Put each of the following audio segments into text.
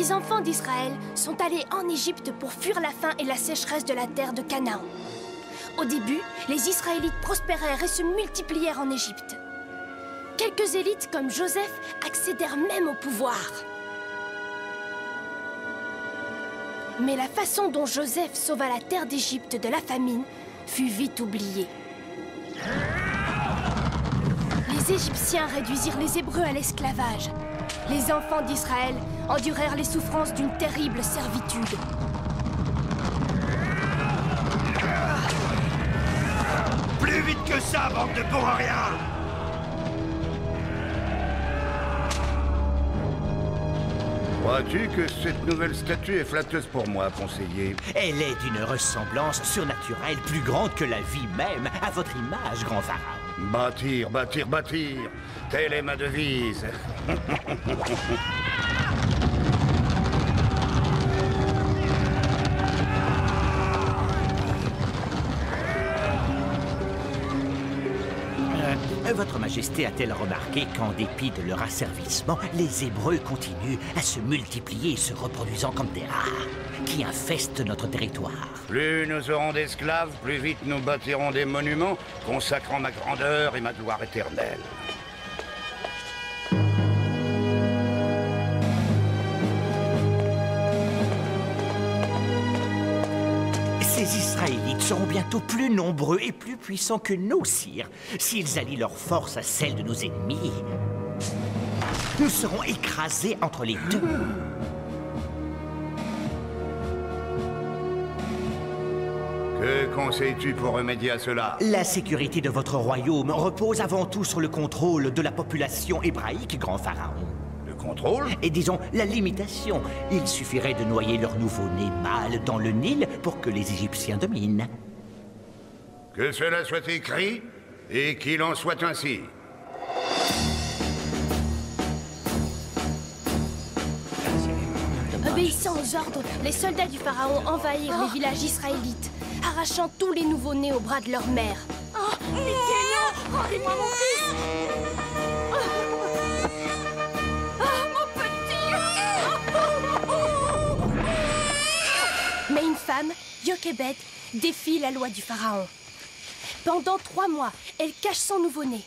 Les enfants d'Israël sont allés en Égypte pour fuir la faim et la sécheresse de la terre de Canaan. Au début, les Israélites prospérèrent et se multiplièrent en Égypte. Quelques élites comme Joseph accédèrent même au pouvoir. Mais la façon dont Joseph sauva la terre d'Égypte de la famine fut vite oubliée. Les Égyptiens réduisirent les Hébreux à l'esclavage. Les enfants d'Israël endurèrent les souffrances d'une terrible servitude. Plus vite que ça, bande de pour rien! Crois-tu que cette nouvelle statue est flatteuse pour moi, conseiller? Elle est d'une ressemblance surnaturelle plus grande que la vie même, à votre image, grand pharaon. Bâtir, bâtir, bâtir. Telle est ma devise. Votre Majesté a-t-elle remarqué qu'en dépit de leur asservissement, les Hébreux continuent à se multiplier, se reproduisant comme des rats qui infestent notre territoire? Plus nous aurons d'esclaves, plus vite nous bâtirons des monuments consacrant ma grandeur et ma gloire éternelle. Ces Israélites seront bientôt plus nombreux et plus puissants que nos sires. S'ils allient leurs forces à celles de nos ennemis, nous serons écrasés entre les deux. Que conseilles-tu pour remédier à cela? La sécurité de votre royaume repose avant tout sur le contrôle de la population hébraïque, grand pharaon. Contrôle? Et disons, la limitation. Il suffirait de noyer leur nouveau-né mâle dans le Nil pour que les Égyptiens dominent. Que cela soit écrit, et qu'il en soit ainsi. Obéissant aux ordres, les soldats du pharaon envahirent les villages israélites, arrachant tous les nouveau-nés aux bras de leur mère. Oh, pitié, non! Rendez-moi mon fils! Mais une femme, Jochebed, défie la loi du pharaon. Pendant 3 mois, elle cache son nouveau-né.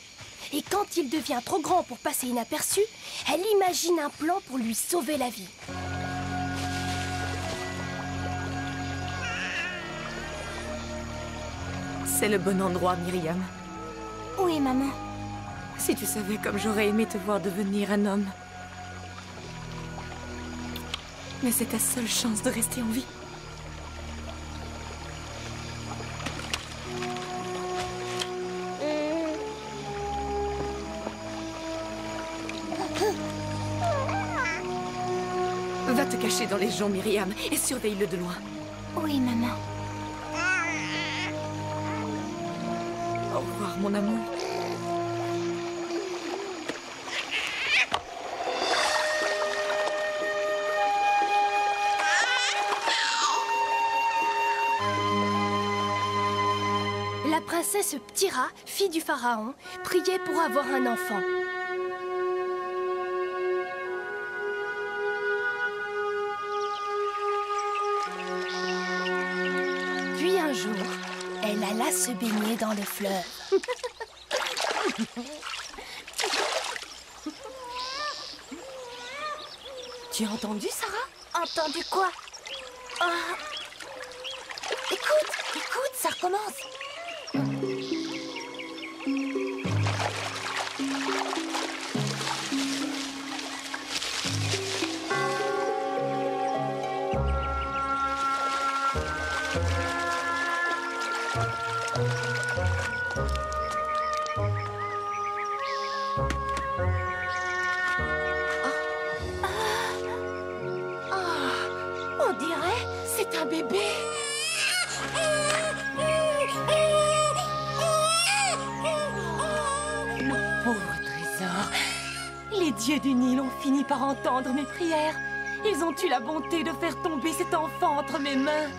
Et quand il devient trop grand pour passer inaperçu, elle imagine un plan pour lui sauver la vie. C'est le bon endroit, Myriam. Oui, maman. Si tu savais comme j'aurais aimé te voir devenir un homme. Mais c'est ta seule chance de rester en vie. Va te cacher dans les joncs, Myriam, et surveille-le de loin. Oui, maman. Au revoir, mon amour. La princesse Ptira, fille du pharaon, priait pour avoir un enfant. Puis un jour, elle alla se baigner dans le fleuve. Tu as entendu, Sarah? Entendu quoi? Oh. Écoute, écoute, ça recommence. On dirait, c'est un bébé. Mon pauvre trésor. Les dieux du Nil ont fini par entendre mes prières. Ils ont eu la bonté de faire tomber cet enfant entre mes mains.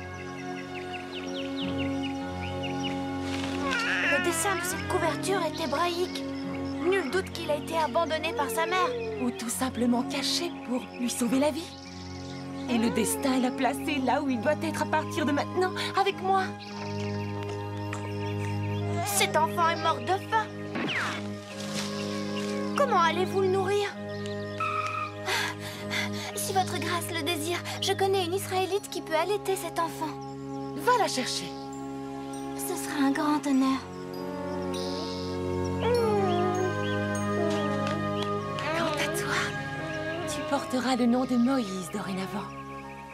Le dessin de cette couverture est hébraïque. Nul doute qu'il a été abandonné par sa mère. Ou tout simplement caché pour lui sauver la vie. Et le destin l'a placé là où il doit être à partir de maintenant, avec moi. Cet enfant est mort de faim. Comment allez-vous le nourrir? Si votre grâce le désire, je connais une Israélite qui peut allaiter cet enfant. Va la chercher. Ce sera un grand honneur. Quant à toi, tu porteras le nom de Moïse dorénavant,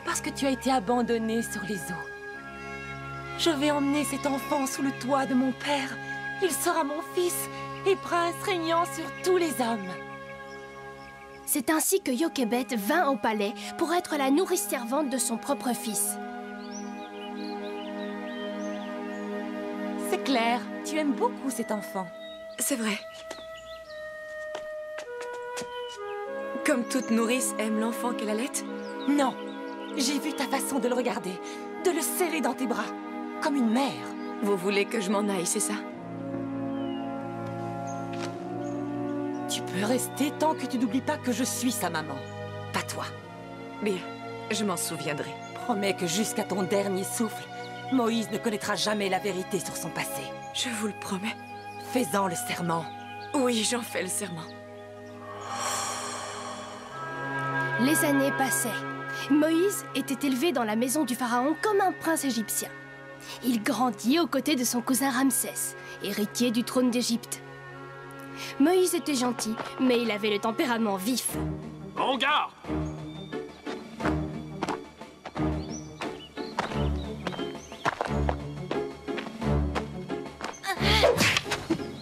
parce que tu as été abandonné sur les eaux. Je vais emmener cet enfant sous le toit de mon père. Il sera mon fils et prince régnant sur tous les hommes. C'est ainsi que Jochebed vint au palais pour être la nourrice servante de son propre fils. C'est clair, tu aimes beaucoup cet enfant. C'est vrai. Comme toute nourrice aime l'enfant qu'elle allait. Non, j'ai vu ta façon de le regarder, de le serrer dans tes bras, comme une mère. Vous voulez que je m'en aille, c'est ça? Tu peux rester tant que tu n'oublies pas que je suis sa maman, pas toi. Bien, je m'en souviendrai. Promets que jusqu'à ton dernier souffle, Moïse ne connaîtra jamais la vérité sur son passé. Je vous le promets. Fais-en le serment. Oui, j'en fais le serment. Les années passaient. Moïse était élevé dans la maison du pharaon comme un prince égyptien. Il grandit aux côtés de son cousin Ramsès, héritier du trône d'Égypte. Moïse était gentil, mais il avait le tempérament vif. En garde!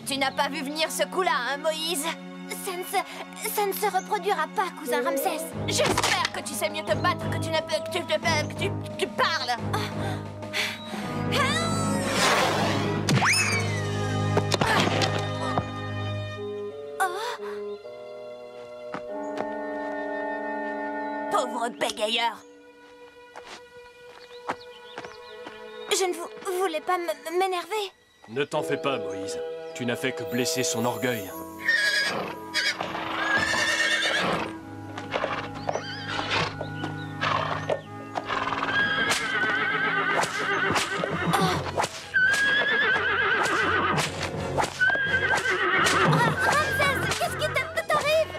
Tu n'as pas vu venir ce coup-là, hein, Moïse? Ça ne se reproduira pas, cousin Ramsès. J'espère que tu sais mieux te battre que tu parles. Pauvre bégayeur. Je ne voulais pas m'énerver. Ne t'en fais pas, Moïse. Tu n'as fait que blesser son orgueil. Ramsès, qu'est-ce qui t'arrive?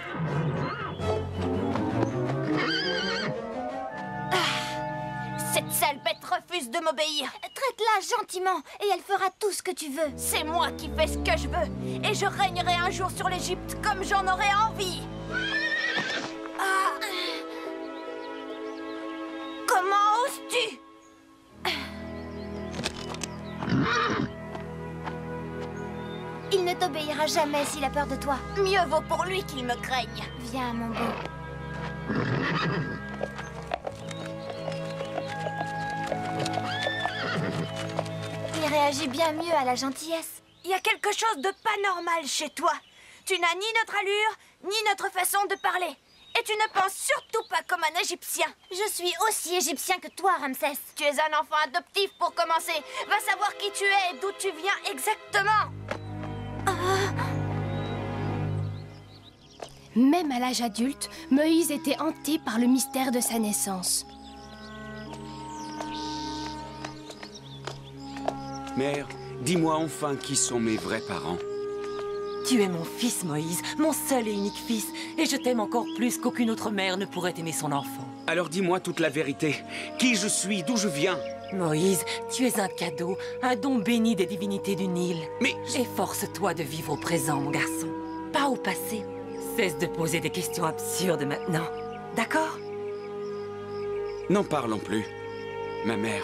Cette sale bête refuse de m'obéir. Traite-la gentiment et elle fera tout ce que tu veux. C'est moi qui fais ce que je veux et je régnerai un jour sur l'Égypte comme j'en aurai envie. Comment oses-tu? Il ne t'obéira jamais s'il a peur de toi. Mieux vaut pour lui qu'il me craigne. Viens, mon beau. Il réagit bien mieux à la gentillesse. Il y a quelque chose de pas normal chez toi. Tu n'as ni notre allure, ni notre façon de parler. Et tu ne penses surtout pas comme un Égyptien. Je suis aussi égyptien que toi, Ramsès. Tu es un enfant adoptif pour commencer. Va savoir qui tu es et d'où tu viens exactement. Même à l'âge adulte, Moïse était hanté par le mystère de sa naissance. Mère, dis-moi enfin qui sont mes vrais parents. Tu es mon fils, Moïse, mon seul et unique fils, et je t'aime encore plus qu'aucune autre mère ne pourrait aimer son enfant. Alors dis-moi toute la vérité. Qui je suis, d'où je viens. Moïse, tu es un cadeau, un don béni des divinités du Nil. Mais... Efforce-toi de vivre au présent, mon garçon, pas au passé. Cesse de poser des questions absurdes maintenant, d'accord? N'en parlons plus, ma mère.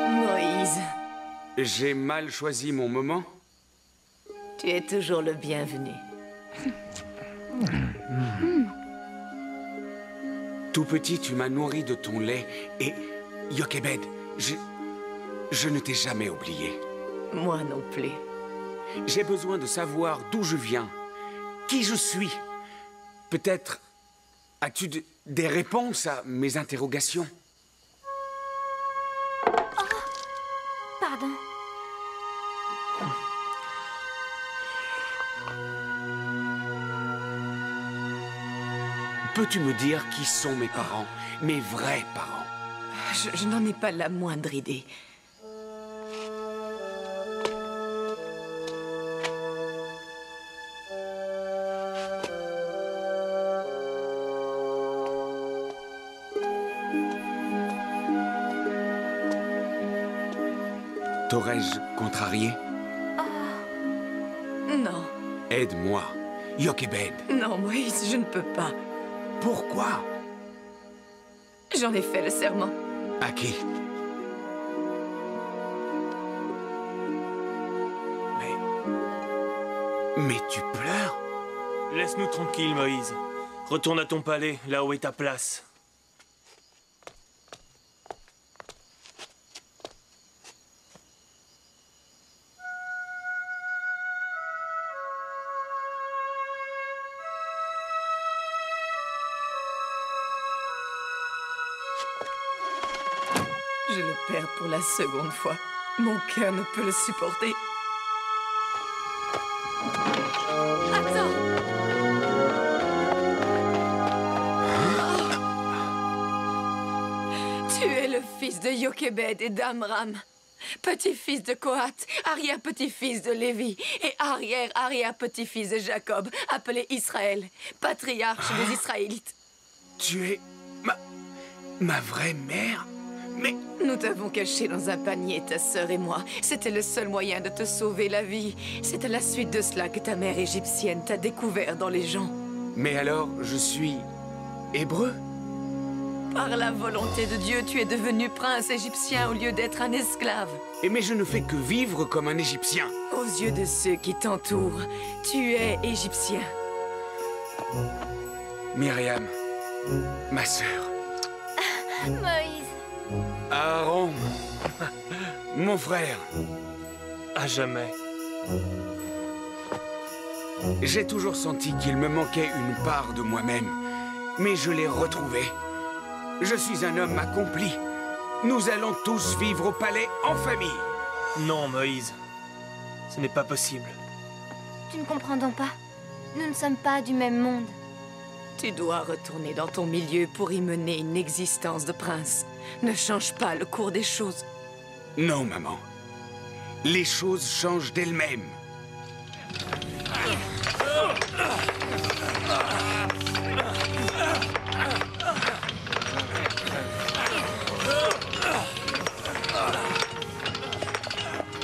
Moïse, J'ai mal choisi mon moment? tu es toujours le bienvenu. Tout petit, tu m'as nourri de ton lait et... Jochebed, je ne t'ai jamais oublié. Moi non plus. J'ai besoin de savoir d'où je viens, qui je suis. Peut-être as-tu des réponses à mes interrogations. Pardon. Peux-tu me dire qui sont mes parents, mes vrais parents? Je n'en ai pas la moindre idée. T'aurais-je contrarié? Non. Aide-moi, Jochebed. Non, Moïse, je ne peux pas. Pourquoi? J'en ai fait le serment. À qui? Mais tu pleures? Laisse-nous tranquilles, Moïse. Retourne à ton palais, là où est ta place. Je le perds pour la seconde fois. Mon cœur ne peut le supporter. Attends! Tu es le fils de Jochebed et d'Amram, petit-fils de Kohath, arrière-petit-fils de Lévi et arrière-arrière-petit-fils de Jacob, appelé Israël, patriarche des Israélites. Tu es ma vraie mère? Mais... Nous t'avons caché dans un panier, ta sœur et moi. C'était le seul moyen de te sauver la vie. C'est à la suite de cela que ta mère égyptienne t'a découvert dans les gens. Mais alors, je suis... hébreu? Par la volonté de Dieu, tu es devenu prince égyptien au lieu d'être un esclave. Mais je ne fais que vivre comme un Égyptien. Aux yeux de ceux qui t'entourent, tu es égyptien. Myriam, ma sœur. Moïse. Aaron, mon frère. À jamais. J'ai toujours senti qu'il me manquait une part de moi-même, mais je l'ai retrouvée. Je suis un homme accompli. Nous allons tous vivre au palais en famille. Non, Moïse. Ce n'est pas possible. Tu ne comprends donc pas? Nous ne sommes pas du même monde. Tu dois retourner dans ton milieu pour y mener une existence de prince. Ne change pas le cours des choses. Non, maman. Les choses changent d'elles-mêmes.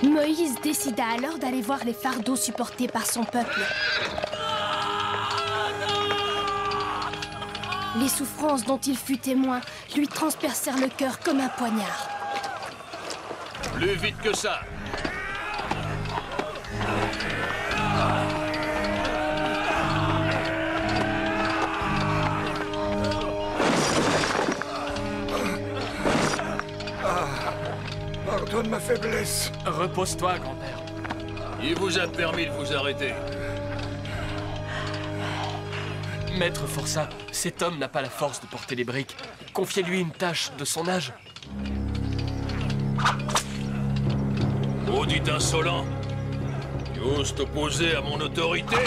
Moïse décida alors d'aller voir les fardeaux supportés par son peuple. Les souffrances dont il fut témoin lui transpercèrent le cœur comme un poignard. Plus vite que ça! Pardonne ma faiblesse. Repose-toi, grand-père. Il vous a permis de vous arrêter. Maître Forçat, cet homme n'a pas la force de porter les briques. Confiez-lui une tâche de son âge. Maudit insolent! Tu oses t'opposer à mon autorité?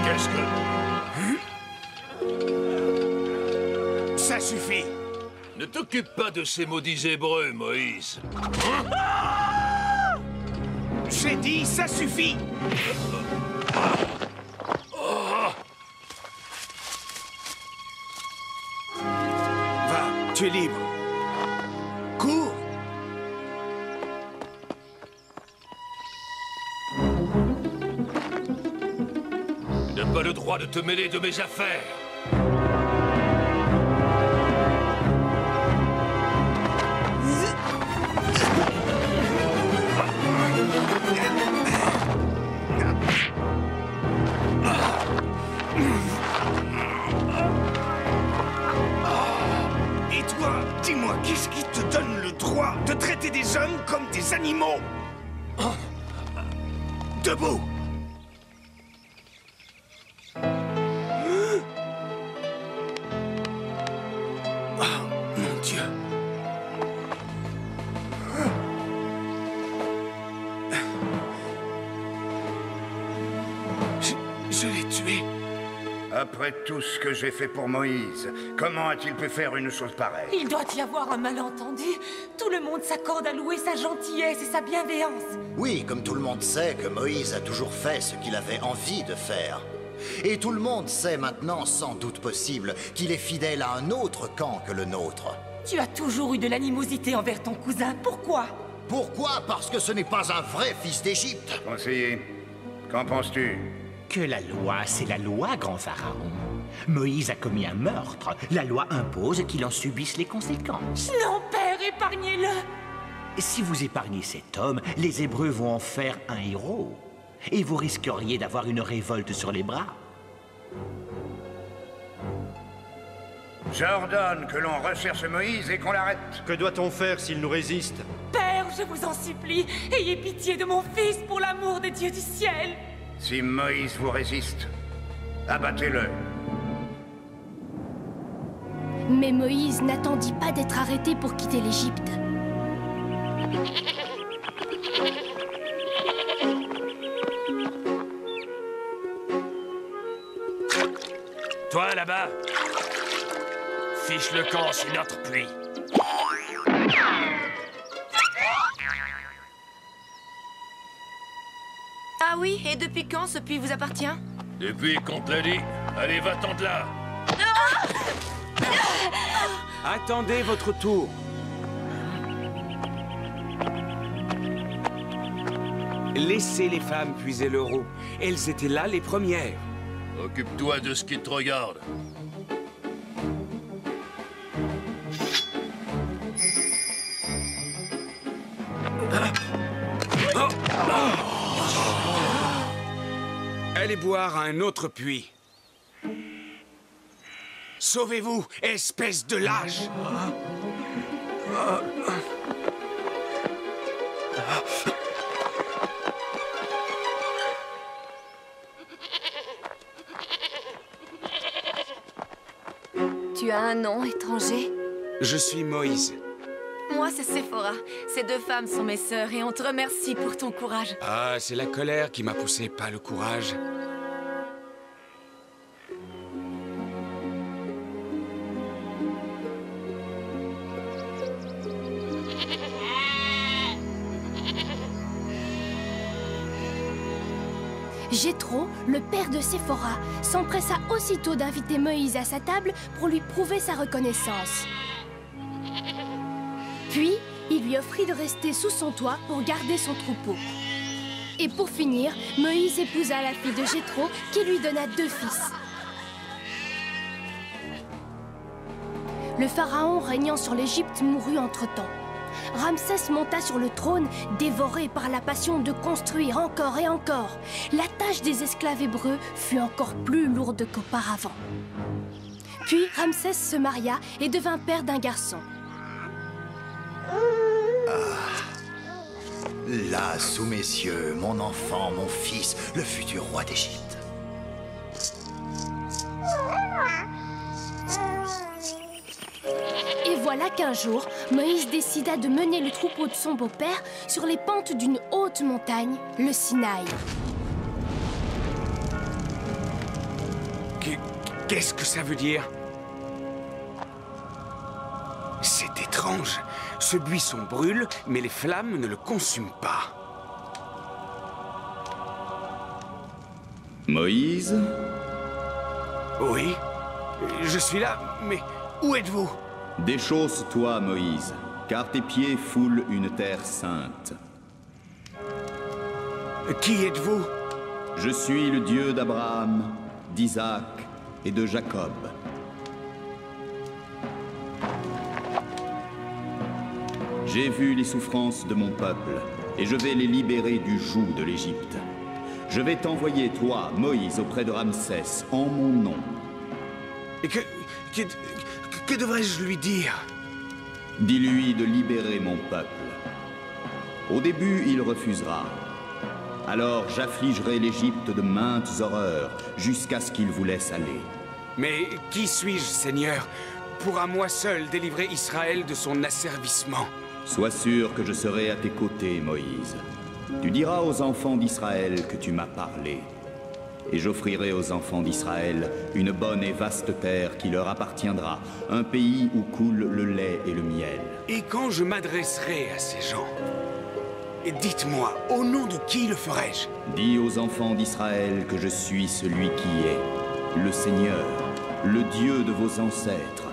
Qu'est-ce que... Ça suffit. Ne t'occupe pas de ces maudits hébreux, Moïse. J'ai dit, ça suffit. Va, tu es libre. Cours. Tu n'as pas le droit de te mêler de mes affaires. Et toi, dis-moi, qu'est-ce qui te donne le droit de traiter des hommes comme des animaux? Debout! Oh, mon Dieu! Je l'ai tué. Après tout ce que j'ai fait pour Moïse, comment a-t-il pu faire une chose pareille? Il doit y avoir un malentendu. Tout le monde s'accorde à louer sa gentillesse et sa bienveillance. Oui, comme tout le monde sait que Moïse a toujours fait ce qu'il avait envie de faire. Et tout le monde sait maintenant, sans doute possible, qu'il est fidèle à un autre camp que le nôtre. Tu as toujours eu de l'animosité envers ton cousin. Pourquoi? Pourquoi? Parce que ce n'est pas un vrai fils d'Égypte. Conseiller, qu'en penses-tu? Que la loi, c'est la loi, grand pharaon. Moïse a commis un meurtre. La loi impose qu'il en subisse les conséquences. Non, père, épargnez-le. Si vous épargnez cet homme, les Hébreux vont en faire un héros. Et vous risqueriez d'avoir une révolte sur les bras. J'ordonne que l'on recherche Moïse et qu'on l'arrête. Que doit-on faire s'il nous résiste? Père, je vous en supplie, ayez pitié de mon fils pour l'amour des dieux du ciel. Si Moïse vous résiste, abattez-le. Mais Moïse n'attendit pas d'être arrêté pour quitter l'Égypte. Toi, là-bas, fiche le camp, c'est notre pluie. Ah oui, et depuis quand ce puits vous appartient? Depuis qu'on te l'a dit, allez, va-t'en de là. Attendez votre tour. Laissez les femmes puiser leur eau. Elles étaient là les premières. Occupe-toi de ce qui te regarde. Allez boire à un autre puits. Sauvez-vous, espèce de lâche! Tu as un nom étranger? Je suis Moïse. Moi, c'est Séphora. Ces deux femmes sont mes sœurs et on te remercie pour ton courage. Ah, c'est la colère qui m'a poussé, pas le courage. Jéthro, le père de Séphora, s'empressa aussitôt d'inviter Moïse à sa table pour lui prouver sa reconnaissance. Puis, il lui offrit de rester sous son toit pour garder son troupeau. Et pour finir, Moïse épousa la fille de Jéthro qui lui donna 2 fils. Le pharaon régnant sur l'Égypte mourut entre-temps. Ramsès monta sur le trône, dévoré par la passion de construire encore et encore. La tâche des esclaves hébreux fut encore plus lourde qu'auparavant. Puis Ramsès se maria et devint père d'un garçon. Là, sous mes yeux, mon enfant, mon fils, le futur roi d'Égypte. Et voilà qu'un jour, Moïse décida de mener le troupeau de son beau-père sur les pentes d'une haute montagne, le Sinaï. Qu'est-ce que ça veut dire? C'est étrange. Ce buisson brûle, mais les flammes ne le consument pas. Moïse? Oui, je suis là, mais où êtes-vous? Déchausse-toi, Moïse, car tes pieds foulent une terre sainte. Qui êtes-vous? Je suis le Dieu d'Abraham, d'Isaac et de Jacob. J'ai vu les souffrances de mon peuple, et je vais les libérer du joug de l'Égypte. Je vais t'envoyer, toi, Moïse, auprès de Ramsès, en mon nom. Et que devrais-je lui dire? Dis-lui de libérer mon peuple. Au début, il refusera. Alors j'affligerai l'Égypte de maintes horreurs, jusqu'à ce qu'il vous laisse aller. Mais qui suis-je, Seigneur, pour à moi seul délivrer Israël de son asservissement? Sois sûr que je serai à tes côtés, Moïse. Tu diras aux enfants d'Israël que tu m'as parlé. Et j'offrirai aux enfants d'Israël une bonne et vaste terre qui leur appartiendra, un pays où coule le lait et le miel. Et quand je m'adresserai à ces gens, dites-moi, au nom de qui le ferai-je? Dis aux enfants d'Israël que je suis celui qui est, le Seigneur, le Dieu de vos ancêtres,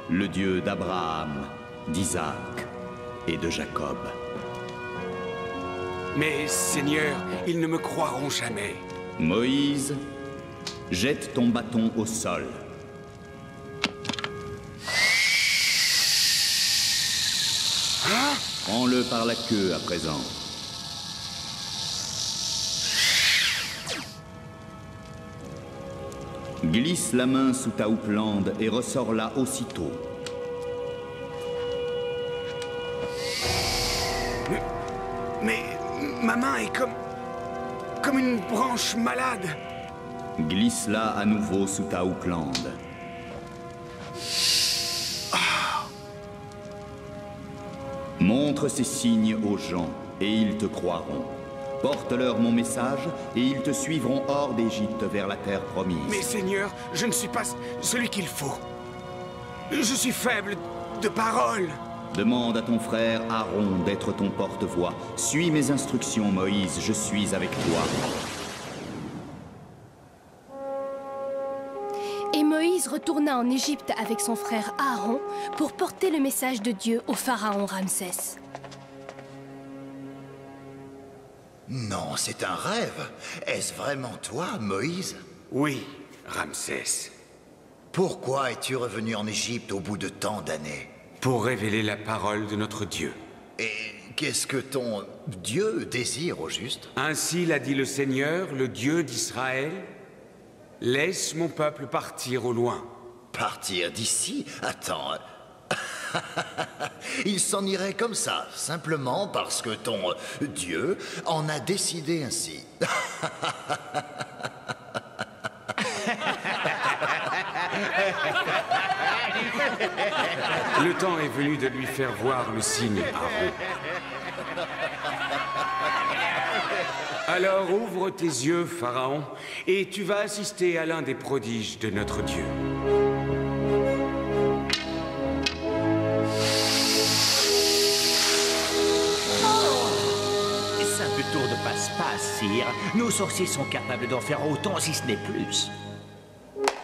le Dieu d'Abraham, d'Isaac et de Jacob. Mais, Seigneur, ils ne me croiront jamais. Moïse, jette ton bâton au sol. Hein? Prends-le par la queue à présent. Glisse la main sous ta houppelande et ressors-la aussitôt. Mais ma main est comme une branche malade. Glisse-la à nouveau sous ta houppelande. Montre ces signes aux gens, et ils te croiront. Porte-leur mon message, et ils te suivront hors d'Égypte vers la terre promise. Mais Seigneur, je ne suis pas celui qu'il faut. Je suis faible de parole. Demande à ton frère Aaron d'être ton porte-voix. Suis mes instructions, Moïse, je suis avec toi. Et Moïse retourna en Égypte avec son frère Aaron pour porter le message de Dieu au pharaon Ramsès. Non, c'est un rêve. Est-ce vraiment toi, Moïse? Oui, Ramsès. Pourquoi es-tu revenu en Égypte au bout de tant d'années? Pour révéler la parole de notre Dieu. Et qu'est-ce que ton Dieu désire au juste? Ainsi l'a dit le Seigneur, le Dieu d'Israël. Laisse mon peuple partir au loin. Partir d'ici? Attends. Il s'en irait comme ça, simplement parce que ton Dieu en a décidé ainsi. Le temps est venu de lui faire voir le signe, Aaron. Alors ouvre tes yeux, Pharaon, et tu vas assister à l'un des prodiges de notre Dieu. Simple tour de passe-passe, sire. Nos sorciers sont capables d'en faire autant, si ce n'est plus.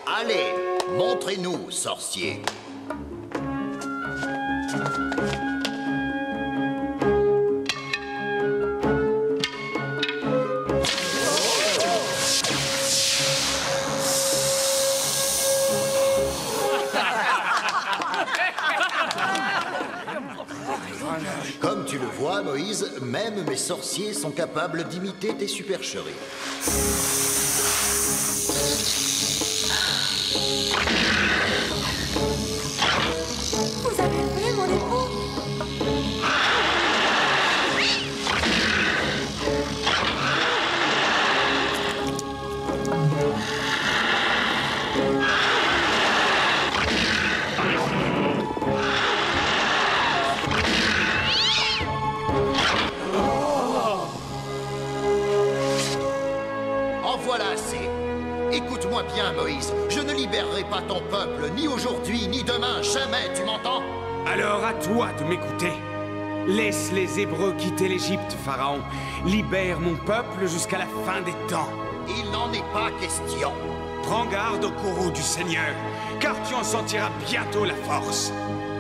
Allez, montrez-nous, sorcier. Comme tu le vois, Moïse, même mes sorciers sont capables d'imiter tes supercheries. Vous avez vu mon époux? En voilà assez. Écoute-moi bien, Moïse. Je ne libérerai pas ton peuple, ni aujourd'hui, ni demain, jamais, tu m'entends? Alors à toi de m'écouter. Laisse les Hébreux quitter l'Égypte, Pharaon. Libère mon peuple jusqu'à la fin des temps. Il n'en est pas question. Prends garde au courroux du Seigneur, car tu en sentiras bientôt la force.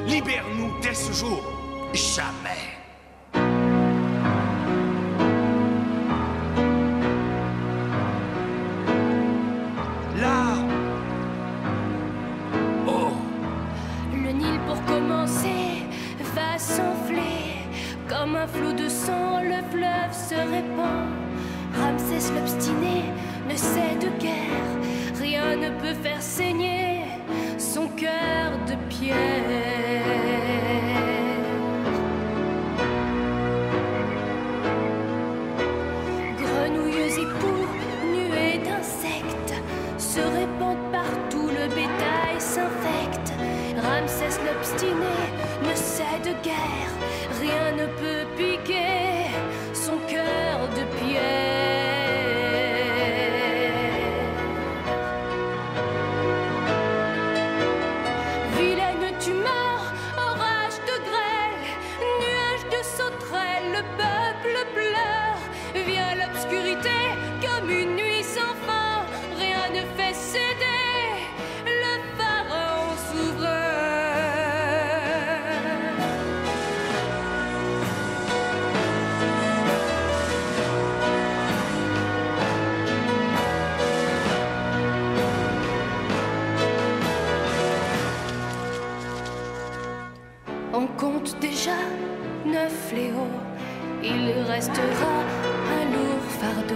Libère-nous dès ce jour. Jamais. Là. Oh. Le Nil, pour commencer, va s'enfler. Comme un flot de sang, le fleuve se répand. Ramsès l'obstiné ne cède guère. Rien ne peut faire saigner son cœur de pierre. Grenouille destinée ne cède guère. Rien ne peut piquer son cœur de pierre. Vilaine tumeur, orage de grêle, nuage de sauterelles, le peuple pleure. Vient l'obscurité comme une nuit sans fin, rien ne fait céder le pharaon souverain. On compte déjà 9 fléaux, il restera un lourd fardeau.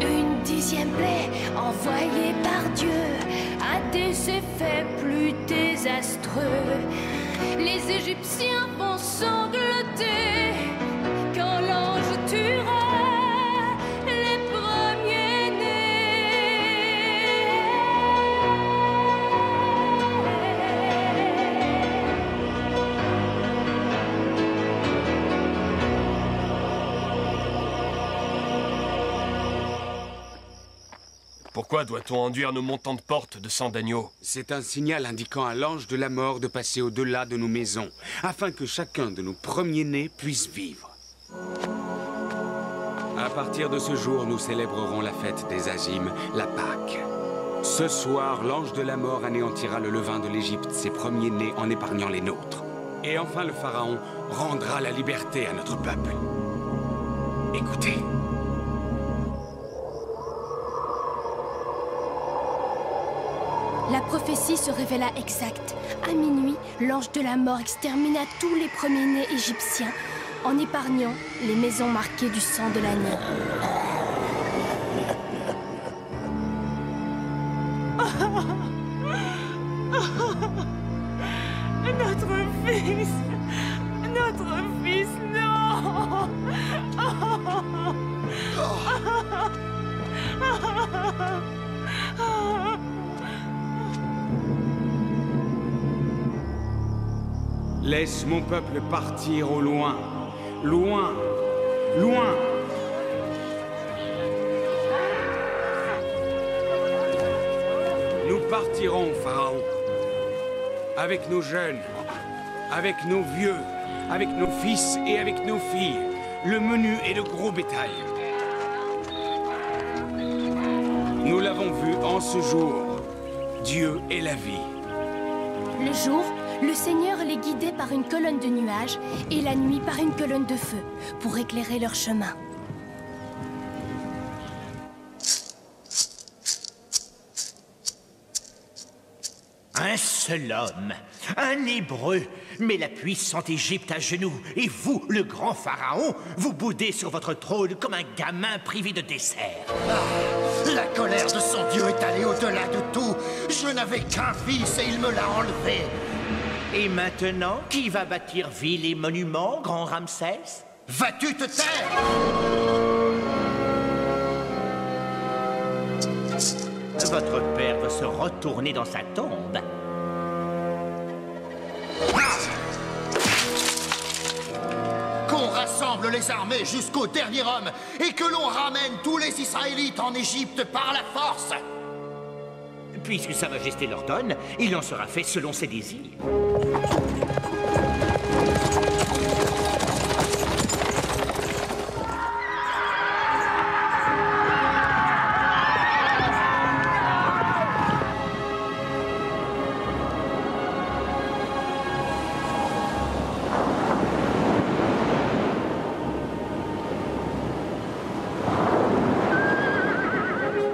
Une 10e plaie envoyée par Dieu a des effets plus désastreux. Les Égyptiens vont sangloter quand l'ange tuera les Pourquoi doit-on enduire nos montants de porte de sang d'agneau? C'est un signal indiquant à l'ange de la mort de passer au-delà de nos maisons, afin que chacun de nos premiers-nés puisse vivre. À partir de ce jour, nous célébrerons la fête des Agimes, la Pâque. Ce soir, l'ange de la mort anéantira le levain de l'Égypte, ses premiers-nés, en épargnant les nôtres. Et enfin, le pharaon rendra la liberté à notre peuple. Écoutez. La prophétie se révéla exacte. À minuit, l'ange de la mort extermina tous les premiers-nés égyptiens en épargnant les maisons marquées du sang de l'agneau. Notre fils, non! Laisse mon peuple partir au loin. Loin. Loin. Nous partirons, Pharaon. Avec nos jeunes, avec nos vieux, avec nos fils et avec nos filles, le menu et le gros bétail. Nous l'avons vu en ce jour. Dieu est la vie. Le jour, le Seigneur les guidait par une colonne de nuages et la nuit par une colonne de feu pour éclairer leur chemin. Un seul homme, un Hébreu, met la puissante Égypte à genoux. Et vous, le grand pharaon, vous boudez sur votre trône comme un gamin privé de dessert. Ah, la colère de son Dieu est allée au-delà de tout. Je n'avais qu'un fils et il me l'a enlevé. Et maintenant, qui va bâtir villes et monuments, grand Ramsès? Vas-tu te taire? Votre père doit se retourner dans sa tombe. Qu'on rassemble les armées jusqu'au dernier homme et que l'on ramène tous les Israélites en Égypte par la force. Puisque Sa Majesté l'ordonne, il en sera fait selon ses désirs.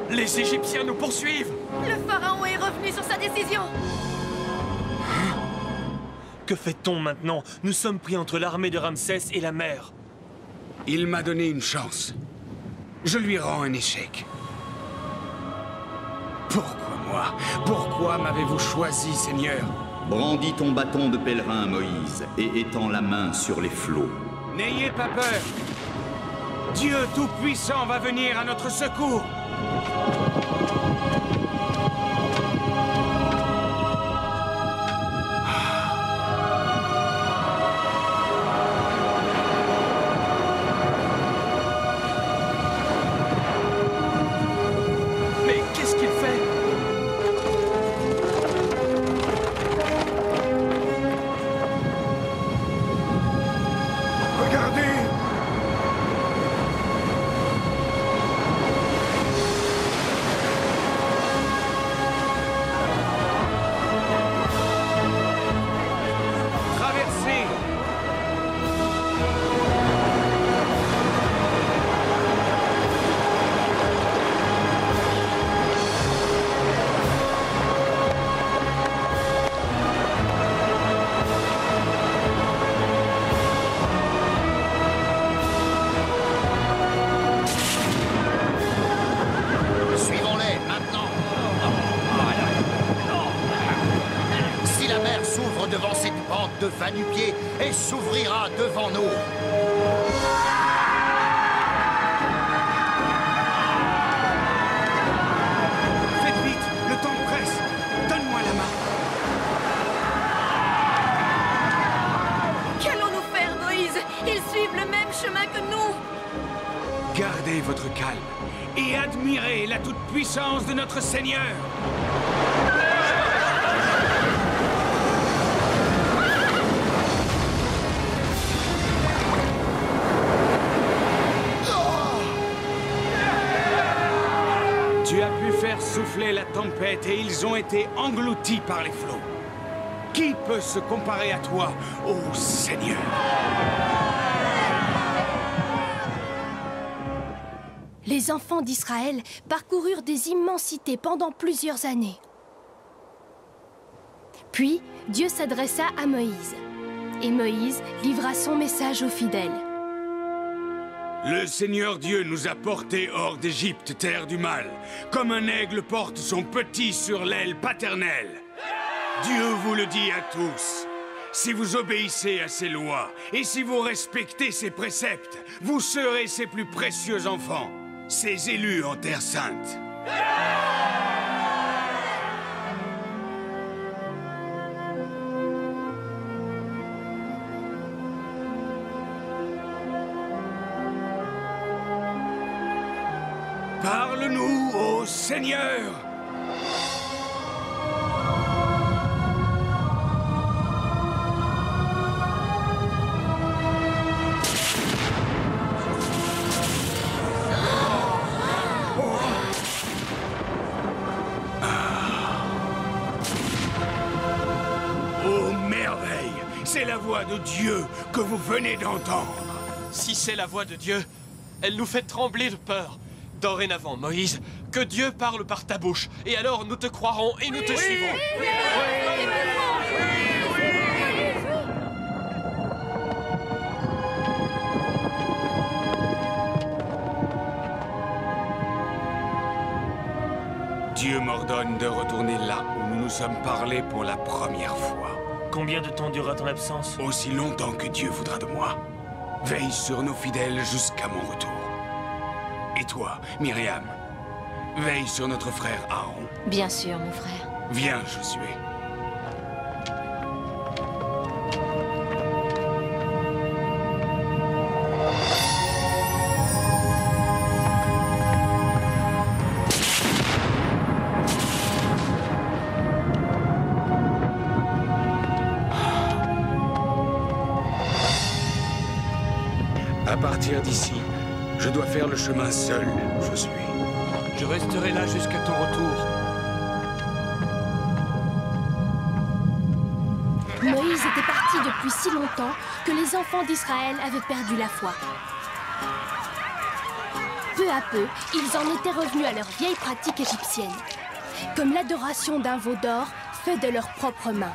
Les Égyptiens nous poursuivent! Le pharaon est revenu sur sa décision. Que fait-on maintenant? Nous sommes pris entre l'armée de Ramsès et la mer. Il m'a donné une chance. Je lui rends un échec. Pourquoi moi? Pourquoi m'avez-vous choisi, Seigneur? Brandis ton bâton de pèlerin, Moïse, et étends la main sur les flots. N'ayez pas peur. Dieu Tout-Puissant va venir à notre secours. nu-pieds et s'ouvrira devant nous. Faites vite, le temps presse. Donne-moi la main. Qu'allons-nous faire, Moïse? Ils suivent le même chemin que nous. Gardez votre calme et admirez la toute-puissance de notre Seigneur. Tu as pu faire souffler la tempête et ils ont été engloutis par les flots. Qui peut se comparer à toi, ô Seigneur? Les enfants d'Israël parcoururent des immensités pendant plusieurs années. Puis, Dieu s'adressa à Moïse. Et Moïse livra son message aux fidèles. Le Seigneur Dieu nous a portés hors d'Égypte, terre du mal, comme un aigle porte son petit sur l'aile paternelle. Dieu vous le dit à tous. Si vous obéissez à ses lois et si vous respectez ses préceptes, vous serez ses plus précieux enfants, ses élus en terre sainte. Parle-nous, ô Seigneur! Oh merveille! C'est la voix de Dieu que vous venez d'entendre. Si c'est la voix de Dieu, elle nous fait trembler de peur. Dorénavant, Moïse, que Dieu parle par ta bouche, et alors nous te croirons et nous te suivrons. Dieu m'ordonne de retourner là où nous nous sommes parlé pour la première fois. Combien de temps durera ton absence? Aussi longtemps que Dieu voudra de moi. Veille sur nos fidèles jusqu'à mon retour. Et toi, Myriam, veille sur notre frère Aaron. Bien sûr, mon frère. Viens, Josué. À partir d'ici, je dois faire le chemin seul, Josué. Je resterai là jusqu'à ton retour. Moïse était parti depuis si longtemps que les enfants d'Israël avaient perdu la foi. Peu à peu, ils en étaient revenus à leurs vieilles pratiques égyptiennes, comme l'adoration d'un veau d'or fait de leurs propres mains.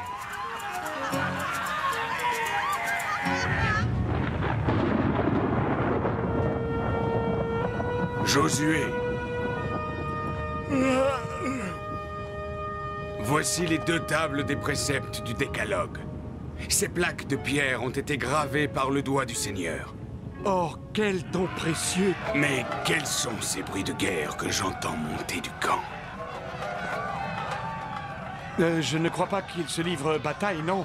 Josué. Voici les 2 tables des préceptes du Décalogue. Ces plaques de pierre ont été gravées par le doigt du Seigneur. Oh, quel temps précieux! Mais quels sont ces bruits de guerre que j'entends monter du camp? Je ne crois pas qu'ils se livrent bataille, non.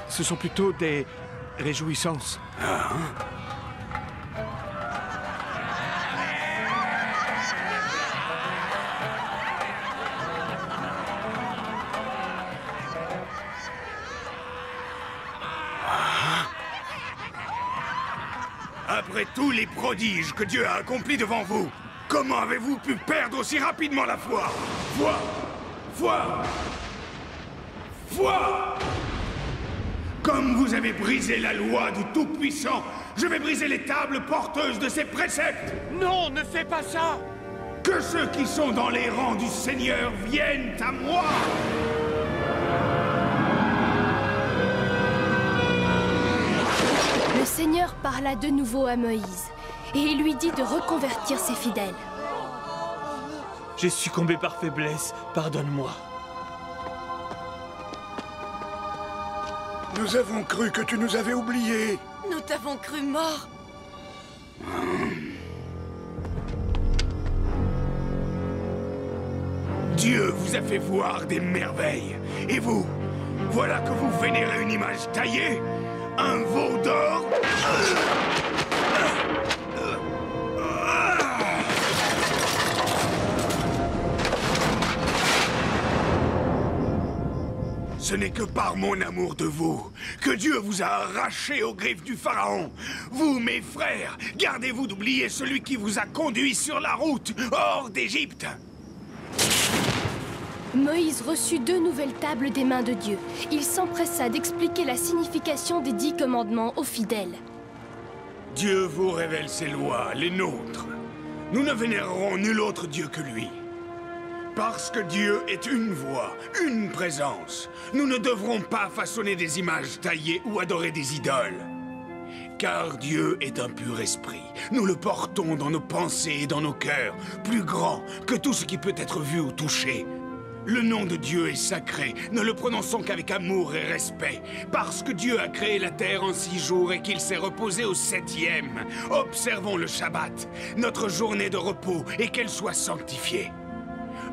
Ce sont plutôt des réjouissances. Ah. Après tous les prodiges que Dieu a accomplis devant vous, comment avez-vous pu perdre aussi rapidement la foi? Foi! Comme vous avez brisé la loi du Tout-Puissant, je vais briser les tables porteuses de ses préceptes. Non, ne fais pas ça! Que ceux qui sont dans les rangs du Seigneur viennent à moi! Le Seigneur parla de nouveau à Moïse et il lui dit de reconvertir ses fidèles. J'ai succombé par faiblesse, pardonne-moi. Nous avons cru que tu nous avais oubliés. Nous t'avons cru mort. Dieu vous a fait voir des merveilles. Et vous, voilà que vous vénérez une image taillée? Un veau d'or? Ce n'est que par mon amour de vous que Dieu vous a arraché aux griffes du Pharaon. Vous, mes frères, gardez-vous d'oublier celui qui vous a conduit sur la route hors d'Égypte. Moïse reçut 2 nouvelles tables des mains de Dieu. Il s'empressa d'expliquer la signification des 10 commandements aux fidèles. Dieu vous révèle ses lois, les nôtres. Nous ne vénérerons nul autre Dieu que lui. Parce que Dieu est une voix, une présence, nous ne devrons pas façonner des images taillées ou adorer des idoles. Car Dieu est un pur esprit. Nous le portons dans nos pensées et dans nos cœurs, plus grand que tout ce qui peut être vu ou touché. Le nom de Dieu est sacré, ne le prononçons qu'avec amour et respect, parce que Dieu a créé la terre en 6 jours et qu'il s'est reposé au 7e. Observons le Shabbat, notre journée de repos, et qu'elle soit sanctifiée.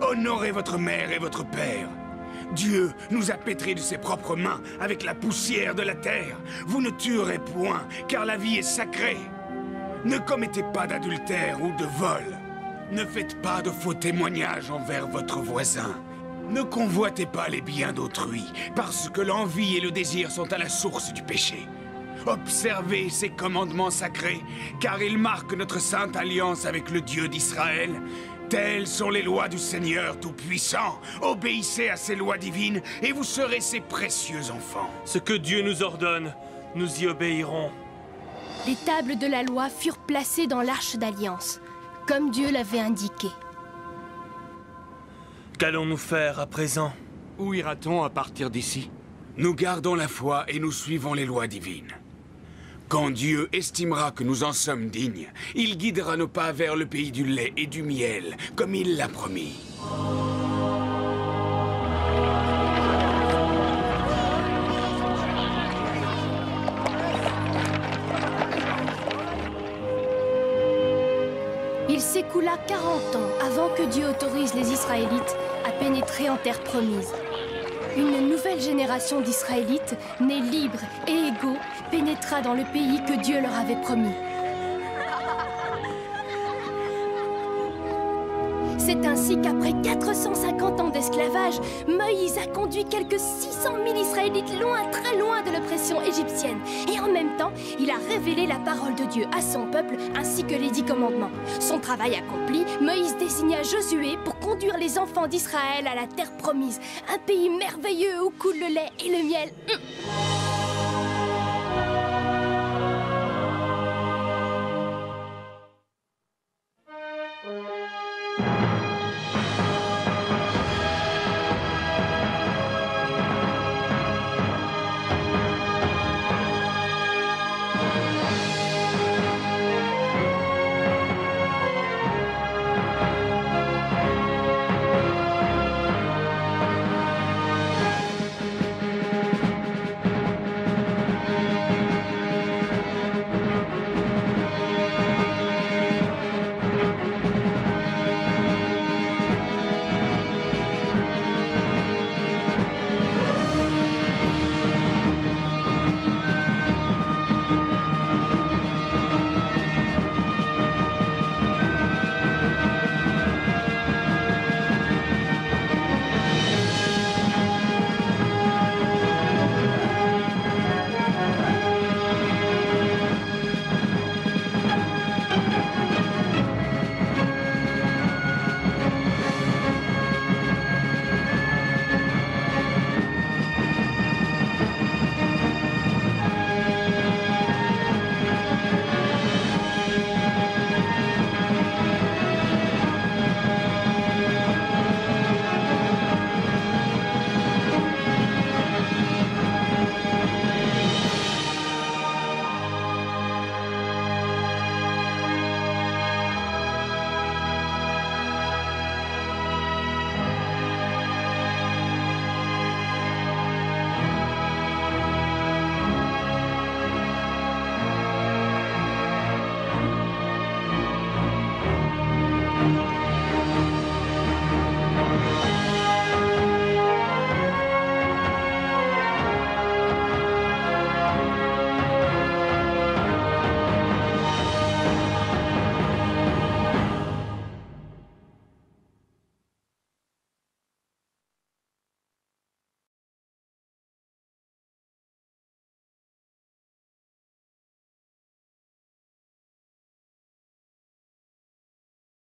Honorez votre mère et votre père. Dieu nous a pétris de ses propres mains avec la poussière de la terre. Vous ne tuerez point, car la vie est sacrée. Ne commettez pas d'adultère ou de vol. Ne faites pas de faux témoignages envers votre voisin. Ne convoitez pas les biens d'autrui, parce que l'envie et le désir sont à la source du péché. Observez ces commandements sacrés, car ils marquent notre sainte alliance avec le Dieu d'Israël. Telles sont les lois du Seigneur Tout-Puissant. Obéissez à ces lois divines et vous serez ses précieux enfants. Ce que Dieu nous ordonne, nous y obéirons. Les tables de la loi furent placées dans l'arche d'alliance, comme Dieu l'avait indiqué. Qu'allons-nous faire à présent? Où ira-t-on à partir d'ici? Nous gardons la foi et nous suivons les lois divines. Quand Dieu estimera que nous en sommes dignes, il guidera nos pas vers le pays du lait et du miel, comme il l'a promis. Il s'écoula 40 ans avant que Dieu autorise les Israélites à pénétrer en terre promise. Une nouvelle génération d'Israélites, nés libres et égaux, pénétra dans le pays que Dieu leur avait promis. C'est ainsi qu'après 450 ans d'esclavage, Moïse a conduit quelques 600 000 Israélites loin, très loin de l'oppression égyptienne. Et en même temps, il a révélé la parole de Dieu à son peuple ainsi que les 10 commandements. Son travail accompli, Moïse désigna Josué pour conduire les enfants d'Israël à la terre promise, un pays merveilleux où coule le lait et le miel.